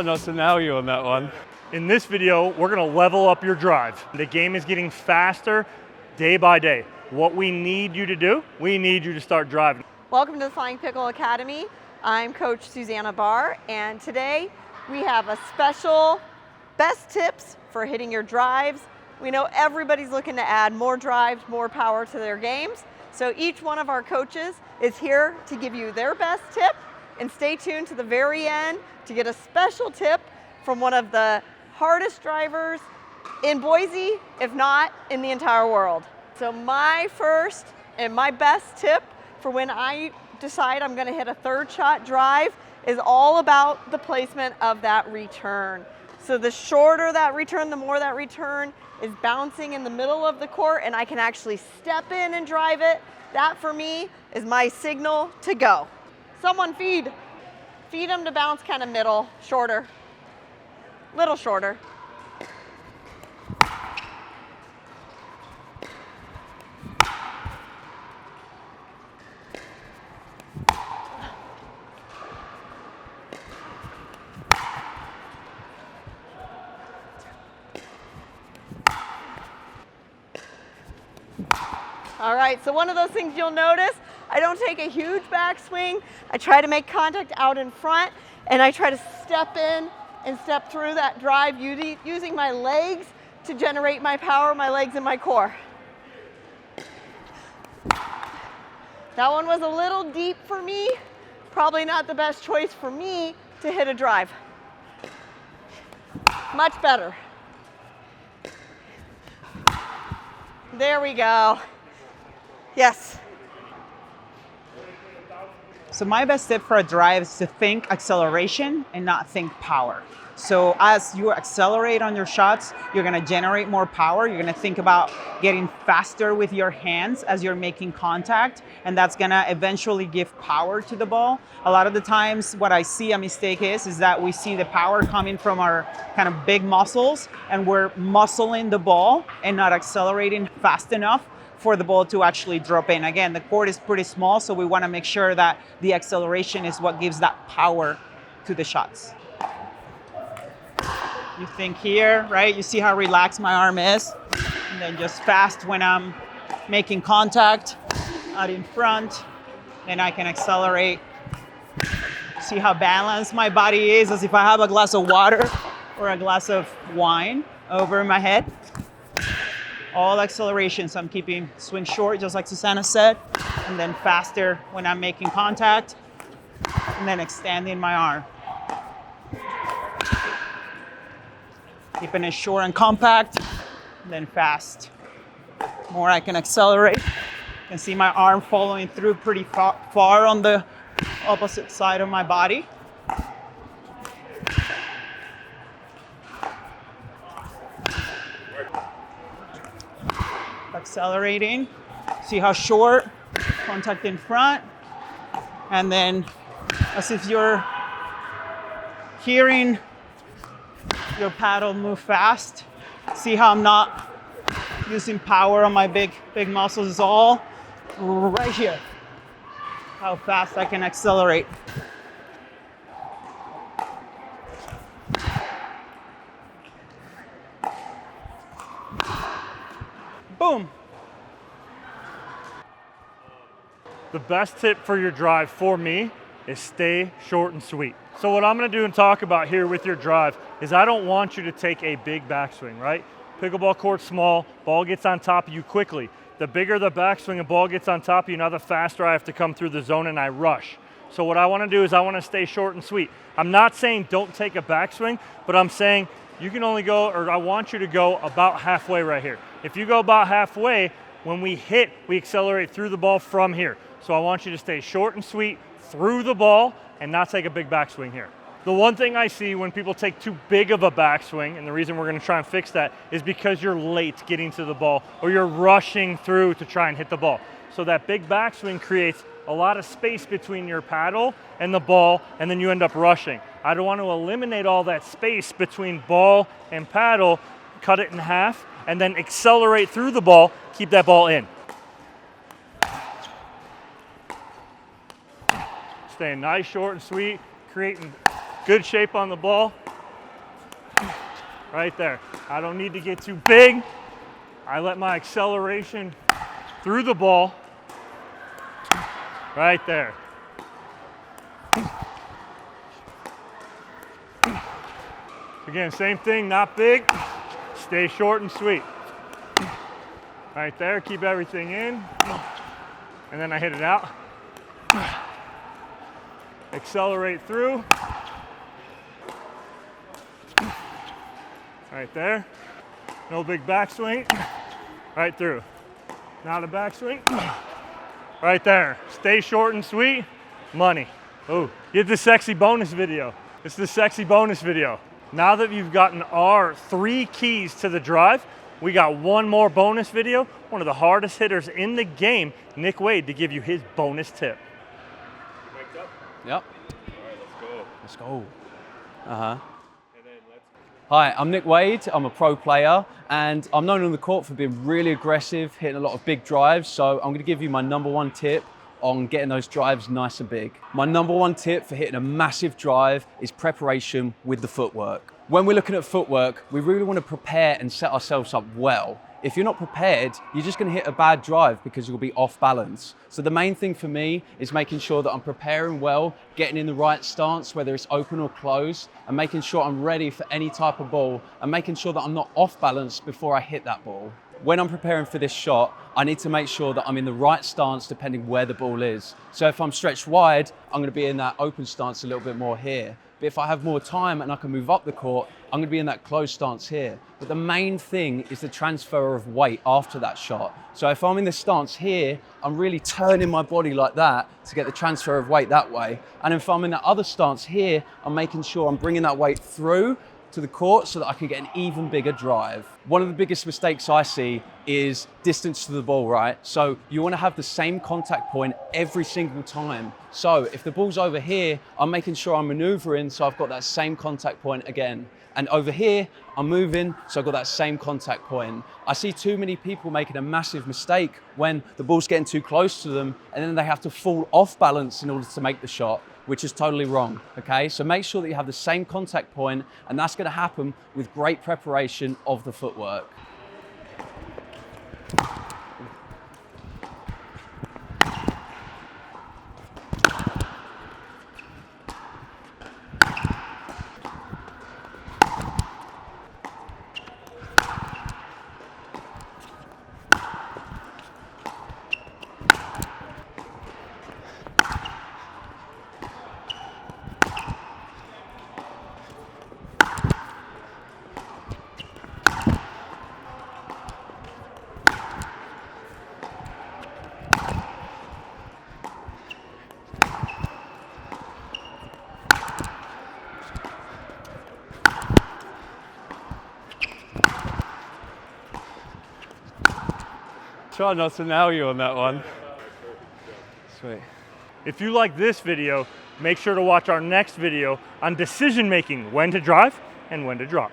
no scenario on that one. In this video, we're gonna level up your drive. The game is getting faster day by day. What we need you to do, we need you to start driving. Welcome to the Flying Pickle Academy. I'm Coach Susannah Barr, and today we have a special best tips for hitting your drives. We know everybody's looking to add more drives, more power to their games. So each one of our coaches is here to give you their best tip, and stay tuned to the very end to get a special tip from one of the hardest drivers in Boise, if not in the entire world. So my first and my best tip for when I decide I'm gonna hit a third shot drive is all about the placement of that return. So the shorter that return, the more that return is bouncing in the middle of the court and I can actually step in and drive it. That for me is my signal to go. Someone feed them to bounce kind of middle, shorter, little shorter. All right, so one of those things you'll notice, I don't take a huge backswing. I try to make contact out in front, and I try to step in and step through that drive using my legs to generate my power, my legs and my core. That one was a little deep for me. Probably not the best choice for me to hit a drive. Much better. There we go. Yes. So my best tip for a drive is to think acceleration and not think power. So as you accelerate on your shots, you're gonna generate more power. You're gonna think about getting faster with your hands as you're making contact, and that's gonna eventually give power to the ball. A lot of the times what I see a mistake is that we see the power coming from our kind of big muscles, and we're muscling the ball and not accelerating fast enough for the ball to actually drop in. Again, the court is pretty small, so we wanna make sure that the acceleration is what gives that power to the shots. You think here, right? You see how relaxed my arm is? And then just fast when I'm making contact out in front, then I can accelerate. See how balanced my body is, as if I have a glass of water or a glass of wine over my head. All accelerations, I'm keeping swing short, just like Susannah said, and then faster when I'm making contact, and then extending my arm. Keeping it short and compact, and then fast. More I can accelerate. You can see my arm following through pretty far on the opposite side of my body. Accelerating. See how short, contact in front, and then as if you're hearing your paddle move fast. See how I'm not using power on my big muscles. It's all right here. How fast I can accelerate. Boom. The best tip for your drive for me is stay short and sweet. So what I'm gonna do and talk about here with your drive is I don't want you to take a big backswing, right? Pickleball court's small, ball gets on top of you quickly. The bigger the backswing and ball gets on top of you, now the faster I have to come through the zone and I rush. So what I wanna do is I wanna stay short and sweet. I'm not saying don't take a backswing, but I'm saying you can only go, or I want you to go about halfway right here. If you go about halfway, when we hit, we accelerate through the ball from here. So I want you to stay short and sweet through the ball and not take a big backswing here. The one thing I see when people take too big of a backswing, and the reason we're gonna try and fix that, is because you're late getting to the ball or you're rushing through to try and hit the ball. So that big backswing creates a lot of space between your paddle and the ball, and then you end up rushing. I don't want to eliminate all that space between ball and paddle, cut it in half, and then accelerate through the ball, keep that ball in. Staying nice, short, and sweet, creating good shape on the ball, right there. I don't need to get too big. I let my acceleration through the ball, right there. Again, same thing, not big. Stay short and sweet. Right there, keep everything in. And then I hit it out. Accelerate through. Right there. No big backswing. Right through. Not a backswing. Right there. Stay short and sweet. Money. Oh, get the sexy bonus video. It's the sexy bonus video. Now that you've gotten our 3 keys to the drive, we got one more bonus video, one of the hardest hitters in the game, Nick Wade, to give you his bonus tip. Mic'd up? Yep. All right, let's go. Let's go. Uh-huh. And then let's... Hi, I'm Nick Wade. I'm a pro player, and I'm known on the court for being really aggressive, hitting a lot of big drives. So I'm going to give you my #1 tip on getting those drives nice and big. My #1 tip for hitting a massive drive is preparation with the footwork. When we're looking at footwork, we really want to prepare and set ourselves up well. If you're not prepared, you're just going to hit a bad drive because you'll be off balance. So the main thing for me is making sure that I'm preparing well, getting in the right stance, whether it's open or closed, and making sure I'm ready for any type of ball, and making sure that I'm not off balance before I hit that ball. When I'm preparing for this shot, I need to make sure that I'm in the right stance depending where the ball is. So if I'm stretched wide, I'm going to be in that open stance a little bit more here. But if I have more time and I can move up the court, I'm going to be in that closed stance here. But the main thing is the transfer of weight after that shot. So if I'm in the stance here, I'm really turning my body like that to get the transfer of weight that way. And if I'm in that other stance here, I'm making sure I'm bringing that weight through to the court so that I can get an even bigger drive. One of the biggest mistakes I see is distance to the ball, right? So you want to have the same contact point every single time. So if the ball's over here, I'm making sure I'm maneuvering so I've got that same contact point again. And over here, I'm moving, so I've got that same contact point. I see too many people making a massive mistake when the ball's getting too close to them and then they have to fall off balance in order to make the shot, which is totally wrong, okay? So make sure that you have the same contact point, and that's gonna happen with great preparation of the footwork. Try not to nail you on that one. Sweet. If you like this video, make sure to watch our next video on decision making, when to drive and when to drop.